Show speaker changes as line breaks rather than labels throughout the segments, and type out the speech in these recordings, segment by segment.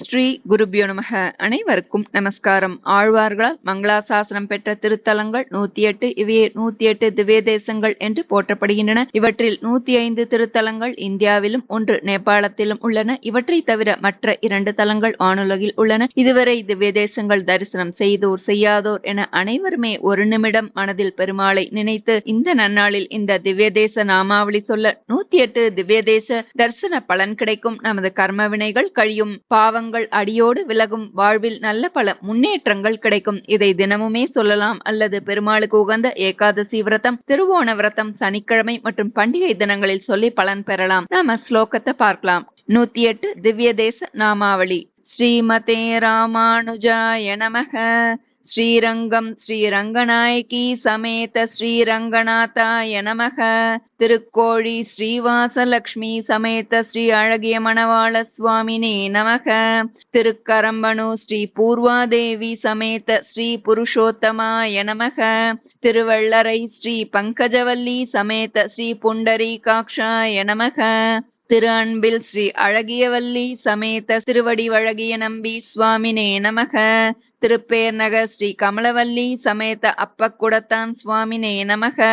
ஸ்ரீ குருபியோ நமக. அனைவருக்கும் நமஸ்காரம். ஆழ்வார்களால் மங்களாசாசனம் பெற்ற திருத்தலங்கள் 108. இவையே 108 திவ்ய தேசங்கள் என்று போற்றப்படுகின்றன. இவற்றில் 105 திருத்தலங்கள் இந்தியாவிலும் 1 நேபாளத்திலும் உள்ளன. இவற்றை தவிர மற்ற 2 தலங்கள் வானுலகில் உள்ளன. இதுவரை திவ்ய தேசங்கள் தரிசனம் செய்தோர் செய்யாதோர் என அனைவருமே ஒரு நிமிடம் மனதில் பெருமாளை நினைத்து இந்த நன்னாளில் இந்த திவ்ய தேச நாமாவளி சொல்ல 108 திவ்ய தேச தரிசன பலன் கிடைக்கும். நமது கர்ம வினைகள் கழியும், பாவங்கள் அடியோடு விலகும், வாழ்வில் நல்ல பல முன்னேற்றங்கள் கிடைக்கும். இதை தினமுமே சொல்லலாம் அல்லது பெருமாளுக்கு உகந்த ஏகாதசி விரதம், திருவோண விரதம், சனிக்கிழமை மற்றும் பண்டிகை தினங்களில் சொல்லி பலன் பெறலாம். நாம ஸ்லோகத்தை பார்க்கலாம். 108 திவ்ய தேச நாமாவளி. ஸ்ரீமதே ராமானுஜாய நமக. ஸ்ரீரங்கம் ஸ்ரீரங்கநாயகி சமேத ஸ்ரீரங்கநாதாய நமக. திருக்கோழி ஸ்ரீவாசலக்ஷ்மி சமேத ஸ்ரீ அழகிய மணவாள சுவாமினே நமக. திருக்கரம்பனு ஸ்ரீ பூர்வாதேவி சமேத ஸ்ரீ புருஷோத்தமாய நமக. திருவள்ளரை ஸ்ரீ பங்கஜவல்லி சமேத ஸ்ரீ புண்டரீகாக்ஷாய நமக. திரு அன்பில் ஸ்ரீ அழகியவல்லி சமேத திருவடிவழகிய நம்பி சுவாமினே நமக. திருப்பேர் நகர் ஸ்ரீ கமலவல்லி சமேத அப்பக்குடத்தான் சுவாமினே நமக.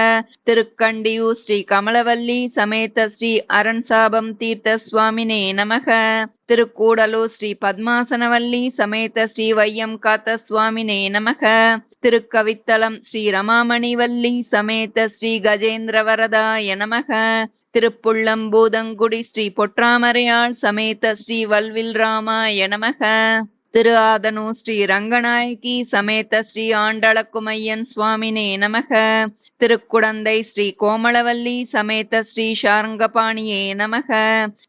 திருக்கண்டியூர் ஸ்ரீ கமலவல்லி சமேத ஸ்ரீ அரண்சாபம் தீர்த்த சுவாமினே நமக. திருக்கூடலூர் ஸ்ரீ பத்மாசனவல்லி சமேத ஸ்ரீ வையம் காத்த சுவாமினே நமக. திருக்கவித்தலம் ஸ்ரீ ரமாமணிவல்லி சமேத ஸ்ரீ கஜேந்திரவரதாய நமக. திருப்புள்ளம்பூதங்குடி ஸ்ரீ பொற்றாமரையாள் சமேத ஸ்ரீ வல்வில் ராமாய நமக. திரு ஆதனூர் ஸ்ரீ ரங்கநாயகி சமேத ஸ்ரீ ஆண்டளக்குமையன் சுவாமினே நமக. திருக்குடந்தை ஸ்ரீ கோமளவல்லி சமேத ஸ்ரீ சாரங்கபாணியே நமக.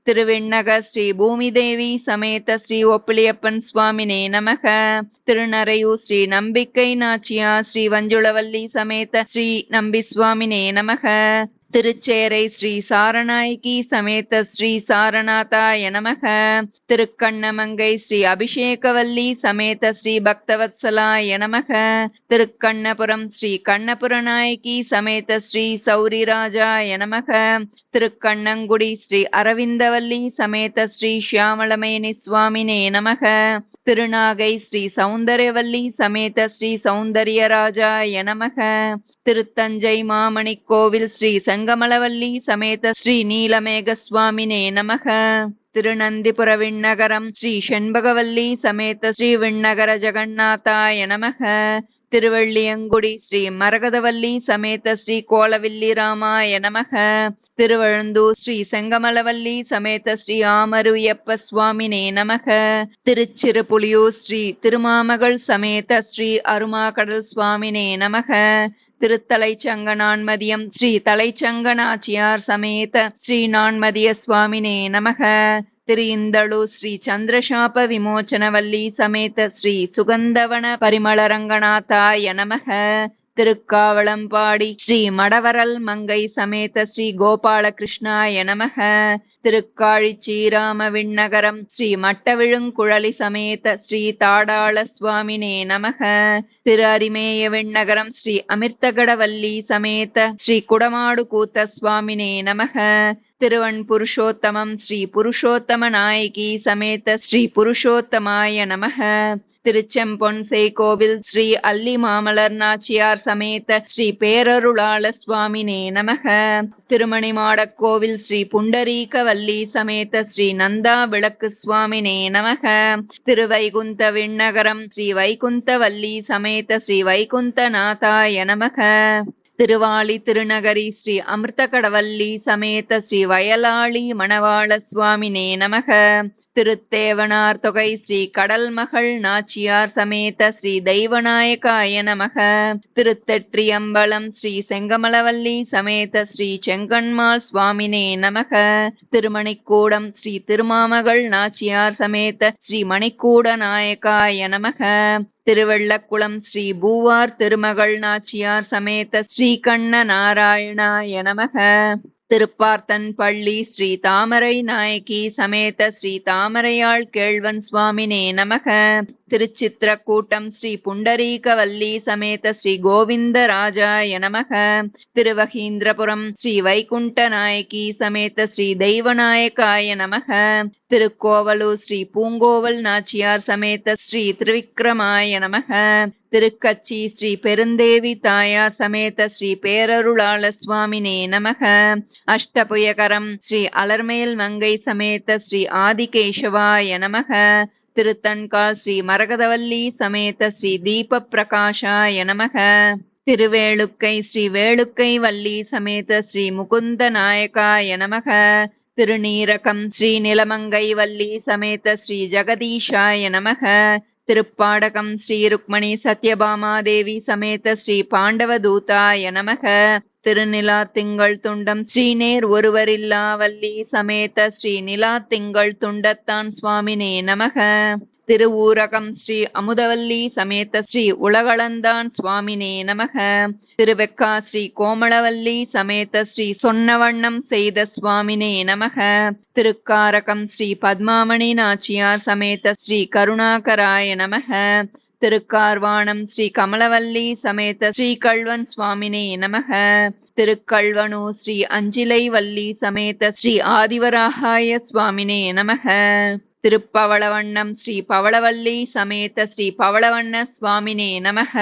திருவிண்ணகர் ஸ்ரீ பூமிதேவி சமேத ஸ்ரீ ஒப்பிலியப்பன் சுவாமினே நமக. திருநறையூர் ஸ்ரீ நம்பிக்கை நாச்சியார் ஸ்ரீ வஞ்சுளவல்லி சமேத ஸ்ரீ நம்பி சுவாமினே நமக. திருச்சேரை ஸ்ரீ சாரநாயகி சமேத ஸ்ரீ சாரநாதாய நமக. திருக்கண்ணமங்கை ஸ்ரீ அபிஷேகவல்லி சமேத ஸ்ரீ பக்தவத்சலாய நமக. திருக்கண்ணபுரம் ஸ்ரீ கண்ணபுரநாயகி சமேத ஸ்ரீ சௌரிராஜாய நமக. திருக்கண்ணங்குடி ஸ்ரீ அரவிந்தவல்லி சமேத ஸ்ரீ ஷியாமளமேனி சுவாமினே நமக. திருநாகை ஸ்ரீ சௌந்தர்யவல்லி சமேத ஸ்ரீ சௌந்தர்யராஜாய நமக. திருத்தஞ்சை மாமணி கோவில் ஸ்ரீ செங்கமலவல்லி சமேத ஸ்ரீ நீலமேக சுவாமினே நமக. திருநந்திபுர விண்ணகரம் ஸ்ரீ செண்பகவல்லி சமேத ஸ்ரீ விண்ணகர ஜெகநாதாய நமக. திருவள்ளியங்குடி ஸ்ரீ மரகதவல்லி சமேத ஸ்ரீ கோலவில்லி ராமாய நமக. திருவழுந்தூர் ஸ்ரீ செங்கமலவல்லி சமேத ஸ்ரீ ஆமருயப்ப சுவாமினே நமக. திருச்சிறுபுலியூர் ஸ்ரீ திருமாமகள் சமேத ஸ்ரீ அருமாகடல் சுவாமினே நமக. திருத்தலைச்சங்கனான்மதியம் ஸ்ரீ தலைச்சங்கனாச்சியார் சமேத ஸ்ரீ நான்மதிய சுவாமினே நமக. திரு இந்தளூர் ஸ்ரீ சந்திரசாப விமோச்சனவல்லி சமேத ஸ்ரீ சுகந்தவன பரிமளரங்கநாதாய நமக. திருக்காவளம்பாடி ஸ்ரீ மடவரல் மங்கை சமேத ஸ்ரீ கோபாலகிருஷ்ணாய நமக. திருக்காழி ஸ்ரீராம விண்ணகரம் ஸ்ரீ மட்டவிழுங்குழலி சமேத ஸ்ரீ தாடாள சுவாமினே நமக. திரு அரிமேய விண்ணகரம் ஸ்ரீ அமிர்தகடவல்லி சமேத ஸ்ரீ குடமாடு கூத்த சுவாமினே நமக. திருவன் புருஷோத்தமம் ஸ்ரீ புருஷோத்தம நாயகி சமேத ஸ்ரீ புருஷோத்தமாய நமக. திருச்செம்பொன்சை கோவில் ஸ்ரீ அல்லி மாமலர் நாச்சியார் சமேத ஸ்ரீ பேரருளாள சுவாமினே நமக. திருமணிமாடக் கோவில் ஸ்ரீ புண்டரீகவல்லி சமேத ஸ்ரீ நந்தா விளக்கு சுவாமினே நமக. திருவைகுந்த விண்ணகரம் ஸ்ரீ வைகுந்தவல்லி சமேத ஸ்ரீ வைகுந்தநாதாய நமக. திருவாளி திருநகரி ஸ்ரீ அமிர்தகடவல்லி சமேத ஸ்ரீ வயலாளி மணவாள சுவாமினே நமக. திருத்தேவனார் தொகை ஸ்ரீ கடல்மகள் நாச்சியார் சமேத ஸ்ரீ தெய்வநாயகாய நமக. திருத்தெற்றியம்பலம் ஸ்ரீ செங்கமலவல்லி சமேத ஸ்ரீ செங்கன்மால் சுவாமினே நமக. திருமணிக்கூடம் ஸ்ரீ திருமாமகள் நாச்சியார் சமேத ஸ்ரீ மணிக்கூட நாயகாய நமக. திருவெள்ளக்குளம் ஸ்ரீ பூவார் திருமகள் நாச்சியார் சமேத ஸ்ரீ கண்ண நாராயணாய நமக. திருப்பார்த்தன் பள்ளி ஸ்ரீ தாமரை நாயகி சமேத ஸ்ரீ தாமரையாள் கேழ்வன் சுவாமினே நமக. திருச்சித்திரக்கூட்டம் ஸ்ரீ புண்டரீகவல்லி சமேத ஸ்ரீ கோவிந்த ராஜாய நமக. திருவகீந்திரபுரம் ஸ்ரீ வைகுண்ட நாயகி சமேத ஸ்ரீ தெய்வநாயகாய நமக. திருக்கோவலூர் ஸ்ரீ பூங்கோவல் நாச்சியார் சமேத ஸ்ரீ திருவிக்கிரமாய நமக. திருக்கச்சி ஸ்ரீ பெருந்தேவி தாயார் சமேத ஸ்ரீ பேரருளாள சுவாமினே நமக. அஷ்டபுயகரம் ஸ்ரீ அலர்மேல் மங்கை சமேத ஸ்ரீ ஆதிகேசவாய நமக. திருத்தன்கால் ஸ்ரீ மரகதவல்லி சமேத ஸ்ரீ தீப பிரகாஷாய நமக. திருவேளுக்கை ஸ்ரீ வேளுக்கை வள்ளி சமேத ஸ்ரீ முகுந்த நாயகாய நமக. திருநீரகம் ஸ்ரீ நிலமங்கை வள்ளி சமேத ஸ்ரீ ஜெகதீஷாய நமக. திருப்பாடகம் ஸ்ரீ ருக்மணி சத்யபாமாதேவி சமேத ஸ்ரீ பாண்டவதூதாய நமக. திருநிலா திங்கள் துண்டம் ஸ்ரீநேர் ஒருவரில்லா வள்ளி சமேத ஸ்ரீ நிலா திங்கள் துண்டத்தான் சுவாமினே நமக. திருவூரகம் ஸ்ரீ அமுதவல்லி சமேத ஸ்ரீ உலகளந்தான் சுவாமினே நமக. திருவெக்கா ஸ்ரீ கோமளவல்லி சமேத ஸ்ரீ சொன்னவண்ணம் செய்த சுவாமினே நமக. திருக்காரகம் ஸ்ரீ பத்மாமணி நாச்சியார் சமேத ஸ்ரீ கருணாகராய நமக. திருக்கார்வாணம் ஸ்ரீ கமலவல்லி சமேத ஸ்ரீ கள்வன் சுவாமினே நமக. திருக்கள்வனூர் ஸ்ரீ அஞ்சிலை வள்ளி சமேத ஸ்ரீ ஆதிவராகாய சுவாமினே நமக. திருப்பவளவண்ணம் ஸ்ரீ பவளவல்லி சமேத ஸ்ரீ பவளவண்ண சுவாமினே நமக.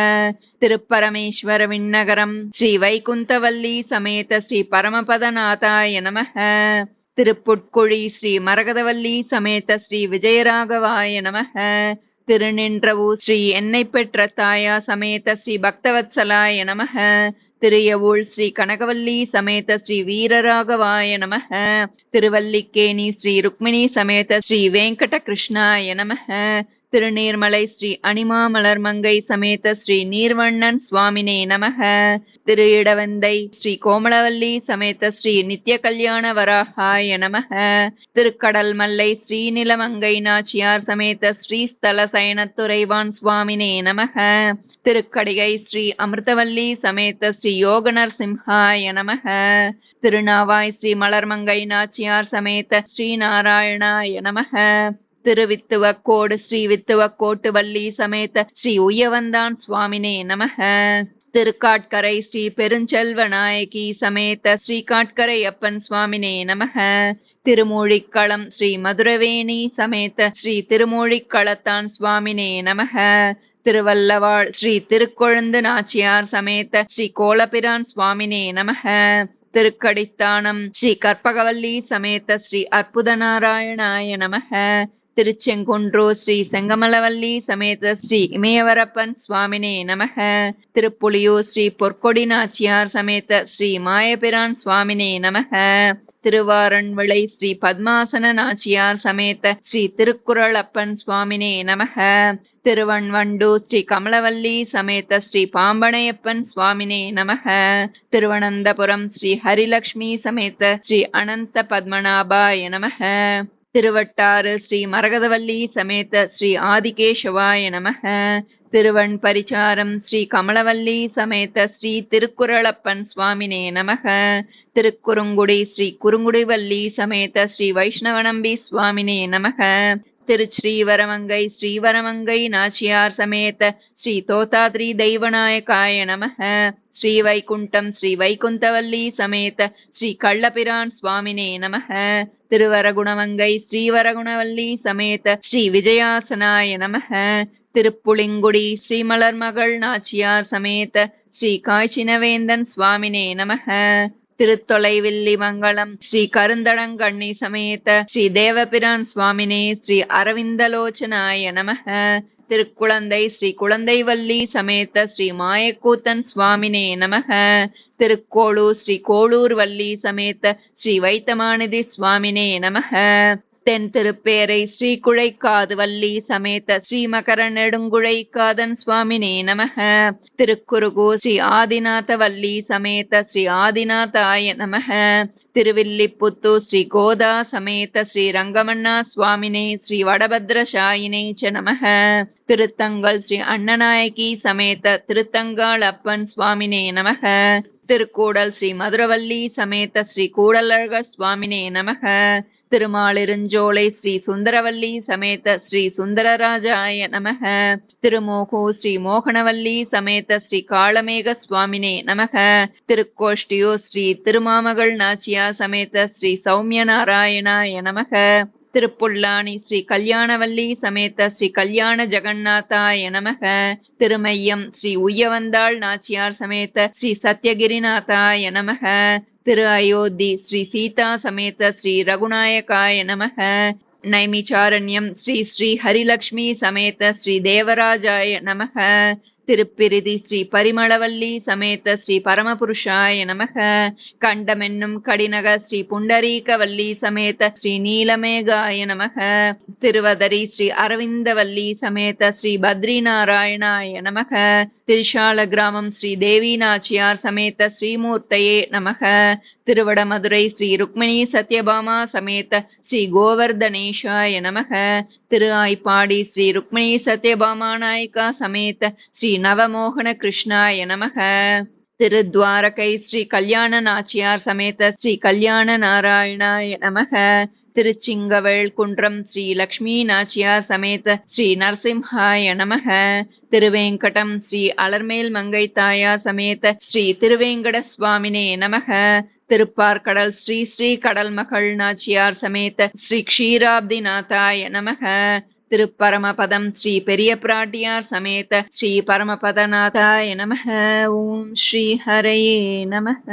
திருப்பரமேஸ்வர விண்ணகரம் ஸ்ரீ வைகுந்தவல்லி சமேத ஸ்ரீ பரமபதநாதாய நமக. திருப்புட்குழி ஸ்ரீ மரகதவல்லி சமேத ஸ்ரீ விஜயராகவாய நமக. திருநின்றவூர் ஸ்ரீ என்னை பெற்ற தாயா சமேத ஸ்ரீ பக்தவத்சலாய நமக. திரியவூள் ஸ்ரீ கனகவல்லி சமேத ஸ்ரீ வீரராகவாய நமக. திருவல்லிக்கேணி ஸ்ரீ ருக்மிணி சமேத ஸ்ரீ வெங்கட கிருஷ்ணாய நமக. திருநீர்மலை ஸ்ரீ அணிமாமலர் மங்கை சமேத ஸ்ரீ நீர்வண்ணன் சுவாமினே நமக. திரு இடவந்தை ஸ்ரீ கோமளவல்லி சமேத ஸ்ரீ நித்ய கல்யாண வராகாய நமக. திருக்கடல் மல்லை ஸ்ரீநிலமங்கை நாச்சியார் சமேத ஸ்ரீஸ்தல சயனத்துறைவான் சுவாமினே நமக. திருக்கடிகை ஸ்ரீ அமிர்தவல்லி சமேத ஸ்ரீ யோகனர் சிம்ஹாய நமக. திருநாவாய் ஸ்ரீ மலர்மங்கை நாச்சியார் சமேத ஸ்ரீ நாராயணாய நமக. திருவித்துவக்கோடு ஸ்ரீ வித்துவக்கோட்டு வள்ளி சமேத ஸ்ரீ உய்யவந்தான் சுவாமினே நமக. திருக்காட்கரை ஸ்ரீ பெருஞ்செல்வ நாயகி சமேத ஸ்ரீ காட்கரை அப்பன் சுவாமினே நமக. திருமூழிக்களம் ஸ்ரீ மதுரவேணி சமேத ஸ்ரீ திருமூழிக்களத்தான் சுவாமினே நமக. திருவல்லவாள் ஸ்ரீ திருக்கொழுந்து நாச்சியார் சமேத ஸ்ரீ கோலபிரான் சுவாமினே நமக. திருக்கடித்தானம் ஸ்ரீ கற்பகவல்லி சமேத ஸ்ரீ அற்புத நாராயணாய நமக. திருச்செங்குன்றூர் ஸ்ரீ செங்கமலவல்லி சமேத ஸ்ரீ இமயவரப்பன் சுவாமினே நமக. திருப்புலியூர் ஸ்ரீ பொற்கொடி நாச்சியார் சமேத ஸ்ரீ மாயபிரான் சுவாமினே நமக. திருவாரண்விளை ஸ்ரீ பத்மாசன நாச்சியார் சமேத ஸ்ரீ திருக்குறளப்பன் சுவாமினே நமக. திருவண்வண்டூர் ஸ்ரீ கமலவல்லி சமேத ஸ்ரீ பாம்பனையப்பன் சுவாமினே நமக. திருவனந்தபுரம் ஸ்ரீ ஹரிலக்ஷ்மி சமேத ஸ்ரீ அனந்த பத்மநாபாய நமக. திருவட்டாறு ஸ்ரீ மரகதவல்லி சமேத ஸ்ரீ ஆதிகேசவாய நமக. திருவண் பரிச்சாரம் ஸ்ரீ கமலவல்லி சமேத ஸ்ரீ திருக்குறளப்பன் சுவாமினே நமக. திருக்குறுங்குடி ஸ்ரீ குறுங்குடிவல்லி சமேத ஸ்ரீ வைஷ்ணவநம்பி சுவாமினே நமக. திருச்ரீவரமங்கை ஸ்ரீவரமங்கை நாச்சியார் சமேத ஸ்ரீ தோதாத்ரி தெய்வநாயகாய நமக. ஸ்ரீ வைகுண்டம் ஸ்ரீ வைகுந்தவல்லி சமேத ஸ்ரீ கள்ளபிரான் சுவாமினே நமக. திருவரகுணமங்கை ஸ்ரீவரகுணவல்லி சமேத ஸ்ரீ விஜயாசனாய நமக. திருப்புளிங்குடி ஸ்ரீமலர்மகள் நாச்சியார் சமேத ஸ்ரீ காய்ச்சினவேந்தன் சுவாமினே நமக. திருத்தொலைவில்லி மங்கலம் ஸ்ரீ கருந்தடங்கண்ணி சமேத ஸ்ரீ தேவபிரான் சுவாமினே ஸ்ரீ அரவிந்தலோச்சனாய நமக. திருக்குழந்தை ஸ்ரீ குழந்தைவல்லி சமேத ஸ்ரீ மாயக்கூத்தன் சுவாமினே நமக. திருக்கோளூர் ஸ்ரீ கோளூர் வள்ளி சமேத ஸ்ரீ வைத்தமாநிதி சுவாமினே நமக. தென் திருப்பேரை ஸ்ரீ குழைக்காது வள்ளி சமேத ஸ்ரீ மகர நெடுங்குழைக்காதன் சுவாமினே நமக. திருக்குறுகூர் ஸ்ரீ ஆதிநாத வள்ளி சமேத ஸ்ரீ ஆதிநாதாய நமக. திருவில்லிபுத்தூர் ஸ்ரீ கோதா சமேத ஸ்ரீ ரங்கமன்னா சுவாமினே ஸ்ரீ வடபத்ரசாயினே ச நமக. திருத்தங்கல் ஸ்ரீ அண்ணநாயகி சமேத திருத்தங்காள் அப்பன் சுவாமினே நமக. திருக்கூடல் ஸ்ரீ மதுரவல்லி சமேத ஸ்ரீ கூடலழகர் சுவாமினே நமக. திருமாலிருஞ்சோலை ஸ்ரீ சுந்தரவல்லி சமேத ஸ்ரீ சுந்தரராஜாய நமக. திருமோகூர் ஸ்ரீ மோகனவல்லி சமேத ஸ்ரீ காளமேக சுவாமினே நமக. திருக்கோஷ்டியூர் ஸ்ரீ திருமாமகள் நாச்சியா சமேத ஸ்ரீ சௌமிய நாராயணாய நமக. திருப்புல்லானி ஸ்ரீ கல்யாணவல்லி சமேத ஸ்ரீ கல்யாண ஜெகநாதாய நமக. திருமையம் ஸ்ரீ உய்யவந்தாள் நாச்சியார் சமேத ஸ்ரீ சத்யகிரிநாதாய நமக. திரு அயோத்தி ஸ்ரீ சீதா சமேத ஸ்ரீ ரகுநாயகாய நமக. நைமிச்சாரண்யம் ஸ்ரீ ஸ்ரீ ஹரிலக்ஷ்மி சமேத ஸ்ரீ தேவராஜாய நமக. திருப்பிரிதி ஸ்ரீ பரிமளவல்லி சமேத ஸ்ரீ பரமபுருஷாய நமக. கண்டமென்னும் கடிநக ஸ்ரீ புண்டரீகவல்லி சமேத ஸ்ரீ நீலமேகாய நமக. திருவதரி ஸ்ரீ அரவிந்தவல்லி சமேத ஸ்ரீ பத்ரிநாராயணாய நமக. திரிஷால கிராமம் ஸ்ரீ தேவி நாச்சியார் சமேத ஸ்ரீமூர்த்தயே நமக. திருவடமதுரை ஸ்ரீ ருக்மிணி சத்யபாமா சமேத ஸ்ரீ கோவர்தனேஷாய நமக. திரு ஆய்ப்பாடி ஸ்ரீ ருக்மிணி சத்யபாமா நாயிகா சமேத ஸ்ரீ நவமோகன கிருஷ்ணாய நமக. திருத்வாரகை ஸ்ரீ கல்யாண நாச்சியார் சமேத ஸ்ரீ கல்யாண நாராயணாய நமக. திருச்சிங்கவேள் குன்றம் ஸ்ரீ லக்ஷ்மி நாச்சியார் சமேத ஸ்ரீ நரசிம்ஹாய நமக. திருவேங்கடம் ஸ்ரீ அலர்மேல் மங்கை தாயார் சமேத ஸ்ரீ திருவேங்கட சுவாமினே நமக. திருப்பார்கடல் ஸ்ரீ ஸ்ரீ கடல் மகள் நாச்சியார் சமேத ஸ்ரீ க்ஷீராப்திநாதாய நமக. திருப்பரமபதம் ஸ்ரீ பெரிய பிராட்டியார் சமேத ஸ்ரீ பரமபதநாதாய நமக. ஓம் ஸ்ரீ ஹரயே நமக.